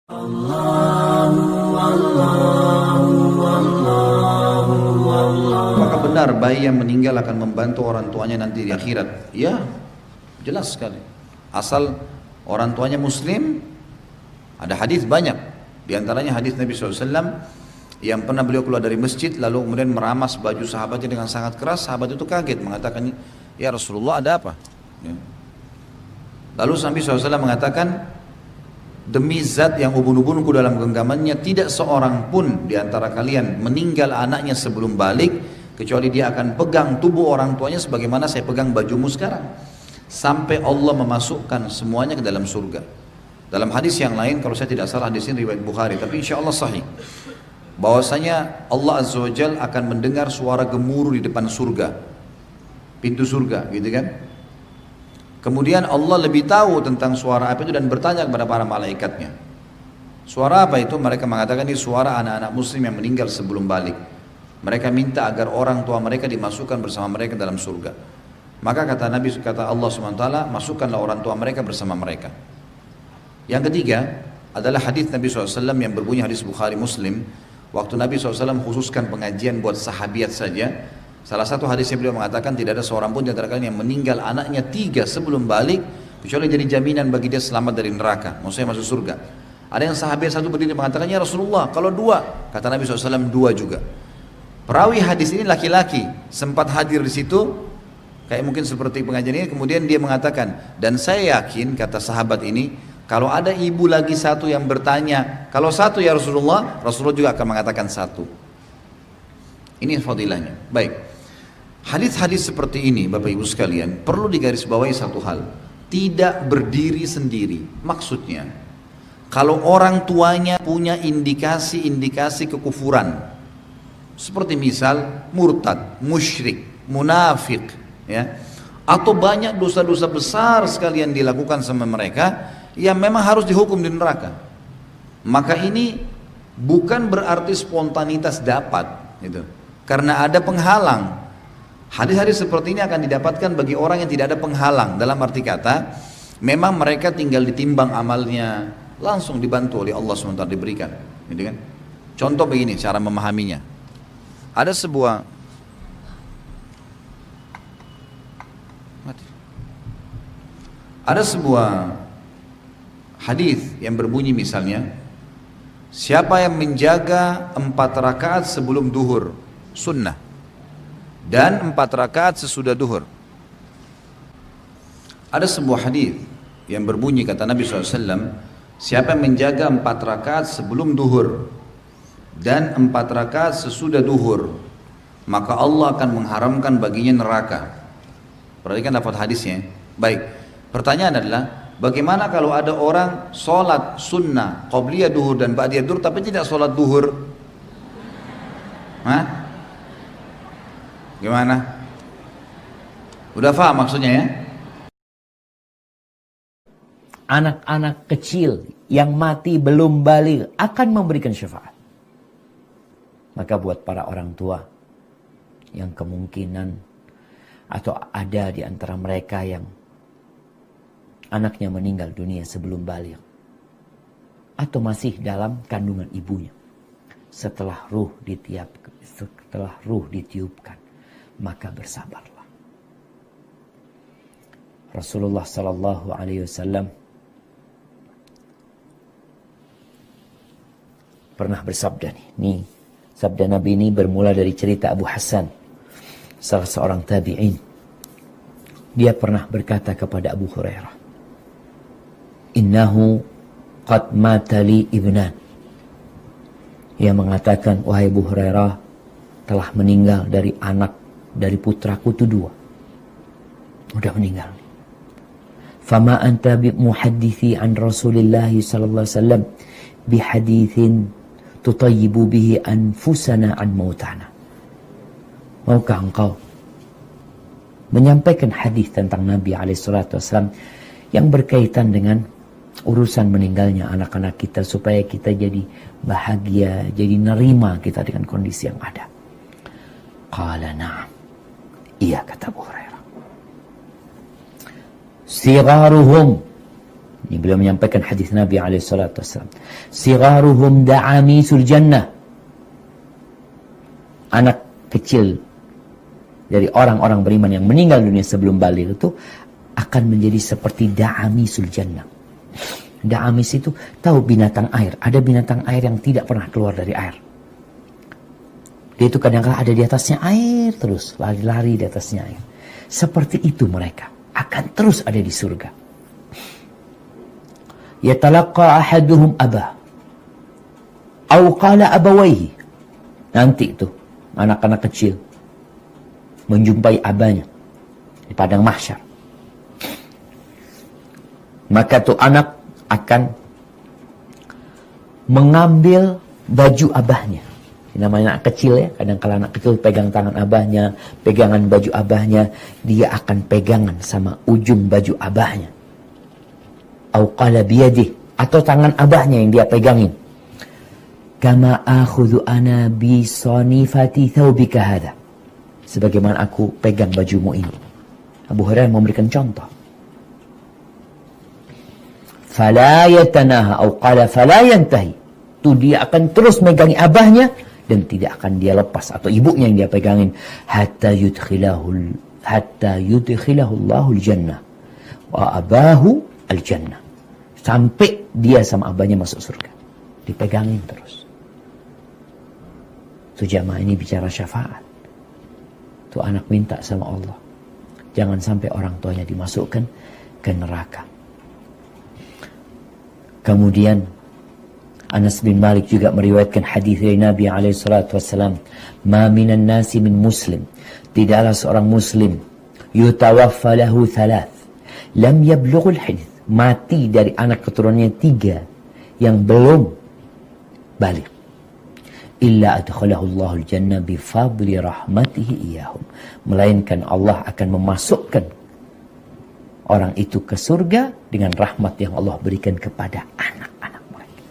Apakah benar bayi yang meninggal akan membantu orang tuanya nanti di akhirat? Ya, jelas sekali. Asal orang tuanya muslim, ada hadis banyak. Di antaranya hadis Nabi SAW yang pernah beliau keluar dari masjid lalu kemudian meramas baju sahabatnya dengan sangat keras. Sahabat itu kaget mengatakan, ya Rasulullah ada apa? Ya. Lalu Nabi SAW mengatakan, demi zat yang ubun-ubunku dalam genggamannya, tidak seorang pun di antara kalian meninggal anaknya sebelum balik, kecuali dia akan pegang tubuh orang tuanya sebagaimana saya pegang bajumu sekarang, sampai Allah memasukkan semuanya ke dalam surga. Dalam hadis yang lain, kalau saya tidak salah hadis ini riwayat Bukhari, tapi insya Allah sahih, bahwasanya Allah Azza wa Jal akan mendengar suara gemuruh di depan surga, pintu surga, gitu kan? Kemudian Allah lebih tahu tentang suara apa itu dan bertanya kepada para malaikatnya. Suara apa itu? Mereka mengatakan ini suara anak-anak muslim yang meninggal sebelum balik. Mereka minta agar orang tua mereka dimasukkan bersama mereka dalam surga. Maka kata Allah SWT, masukkanlah orang tua mereka bersama mereka. Yang ketiga adalah hadis Nabi SAW yang berbunyi hadis Bukhari Muslim. Waktu Nabi SAW khususkan pengajian buat sahabiat saja, salah satu hadisnya beliau mengatakan tidak ada seorang pun di antara kalian yang meninggal anaknya 3 sebelum balik kecuali jadi jaminan bagi dia selamat dari neraka, maksudnya masuk surga. Ada yang sahabat satu berdiri mengatakan, ya Rasulullah kalau 2, kata Nabi SAW 2 juga. Perawi hadis ini laki-laki, sempat hadir di situ, kayak mungkin seperti pengajian ini, kemudian dia mengatakan, dan saya yakin kata sahabat ini, kalau ada ibu lagi satu yang bertanya, kalau 1 ya Rasulullah, Rasulullah juga akan mengatakan 1. Ini fadilahnya. Baik. Hadis-hadis seperti ini Bapak Ibu sekalian perlu digarisbawahi satu hal, tidak berdiri sendiri. Maksudnya kalau orang tuanya punya indikasi-indikasi kekufuran, seperti misal murtad, musyrik, munafik, ya, atau banyak dosa-dosa besar sekali yang dilakukan sama mereka yang memang harus dihukum di neraka, maka ini bukan berarti spontanitas dapat, gitu. Karena ada penghalang. Hadis-hadis seperti ini akan didapatkan bagi orang yang tidak ada penghalang. Dalam arti kata, memang mereka tinggal ditimbang amalnya, langsung dibantu oleh Allah SWT diberikan, gitu kan? Contoh begini cara memahaminya. Ada sebuah hadis yang berbunyi misalnya, siapa yang menjaga 4 rakaat sebelum duhur, sunnah, dan 4 rakaat sesudah duhur. Ada sebuah hadis yang berbunyi kata Nabi SAW, siapa yang menjaga 4 rakaat sebelum duhur dan 4 rakaat sesudah duhur, maka Allah akan mengharamkan baginya neraka. Perhatikan lafaz hadisnya. Baik, pertanyaan adalah, bagaimana kalau ada orang sholat sunnah, qobliyah duhur dan ba'diyah duhur tapi tidak sholat duhur? Hah? Gimana? Udah paham maksudnya ya? Anak-anak kecil yang mati belum balik akan memberikan syafaat. Maka buat para orang tua yang kemungkinan atau ada di antara mereka yang anaknya meninggal dunia sebelum balik atau masih dalam kandungan ibunya, setelah ruh ditiupkan, maka bersabarlah. Rasulullah sallallahu alaihi wasallam pernah bersabda nih, sabda Nabi ini bermula dari cerita Abu Hasan, salah seorang tabi'in. Dia pernah berkata kepada Abu Hurairah, innahu qad mata li ibnan. Ia mengatakan, wahai Abu Hurairah, telah meninggal dari putraku itu 2. Udah meninggal. Fama anta bi muhaddithi an Rasulillah sallallahu alaihi wasallam bi hadithin tutayyibu bihi anfusana an mautana. Maukah engkau menyampaikan hadis tentang Nabi alaihi salatu wasallam yang berkaitan dengan urusan meninggalnya anak-anak kita supaya kita jadi bahagia, jadi nerima kita dengan kondisi yang ada? Qala na'am. Iya, kata Abu Hurairah. Sigharuhum, Ini beliau menyampaikan hadis Nabi SAW. Sigharuhum da'amisul jannah. Anak kecil dari orang-orang beriman yang meninggal dunia sebelum balik itu akan menjadi seperti da'amisul jannah. Da'amis itu tahu binatang air. Ada binatang air yang tidak pernah keluar dari air. Dia itu kadang-kadang ada di atasnya air terus. Lari-lari di atasnya air. Seperti itu mereka. Akan terus ada di surga. Yatalaqa ahaduhum abah. Au qala abawaihi. Nanti itu anak-anak kecil menjumpai abahnya di padang mahsyar. Maka tuh anak akan mengambil baju abahnya. Namanya anak kecil ya, kadang-kala anak kecil pegang tangan abahnya, pegangan baju abahnya, dia akan pegangan sama ujung baju abahnya. Au qala biyadih, atau tangan abahnya yang dia pegangin. Kama akhudhu ana bi sanifati thawbika hadha. Sebagaimana aku pegang bajumu ini. Abu Hurairah memberikan contoh. Fala yatanaha au qala fala yantahi. Itu dia akan terus megangi abahnya dan tidak akan dia lepas, atau ibunya yang dia pegangin, hatta yudkhilahu Allahul jannah wa abahu al jannah, sampai dia sama abahnya masuk surga. Dipegangin terus. Itu jamaah ini bicara syafaat. Itu anak minta sama Allah, jangan sampai orang tuanya dimasukkan ke neraka. Kemudian Anas bin Malik juga meriwayatkan hadis dari Nabi SAW. Ma minan nasi min muslim. Tidaklah seorang muslim. Yutawaffa lahu thalath. Lam yablughul hadith. Mati dari anak keturunannya 3 yang belum balik. Illa adkhalahu Allahul jannah bifadli rahmatihi iyahum. Melainkan Allah akan memasukkan orang itu ke surga dengan rahmat yang Allah berikan kepada anak-anak mereka.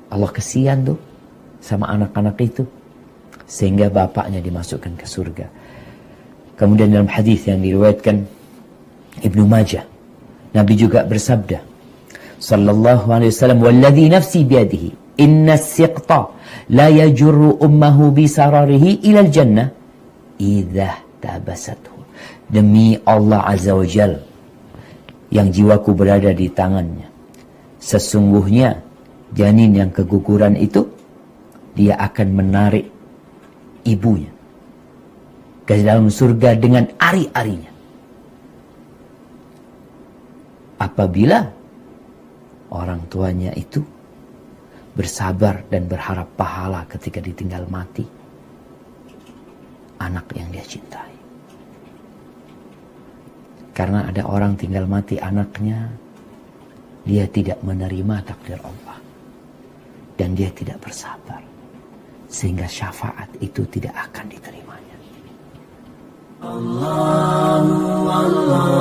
Allah kesian tuh sama anak-anak itu, sehingga bapaknya dimasukkan ke surga. Kemudian dalam hadis yang diriwayatkan Ibnu Majah, Nabi juga bersabda sallallahu alaihi wasallam, walladzi nafsi biyadihi inna as-siqta la yajurru ummahu bi sararihi ila al-jannah idza tabasathu. Demi Allah Azza wa Jal yang jiwaku berada di tangannya, sesungguhnya janin yang keguguran itu dia akan menarik ibunya ke dalam surga dengan ari-arinya. Apabila orang tuanya itu bersabar dan berharap pahala ketika ditinggal mati anak yang dia cintai. Karena ada orang tinggal mati anaknya, dia tidak menerima takdir Allah. Dan dia tidak bersabar. Sehingga syafaat itu tidak akan diterimanya. Allah, Allah.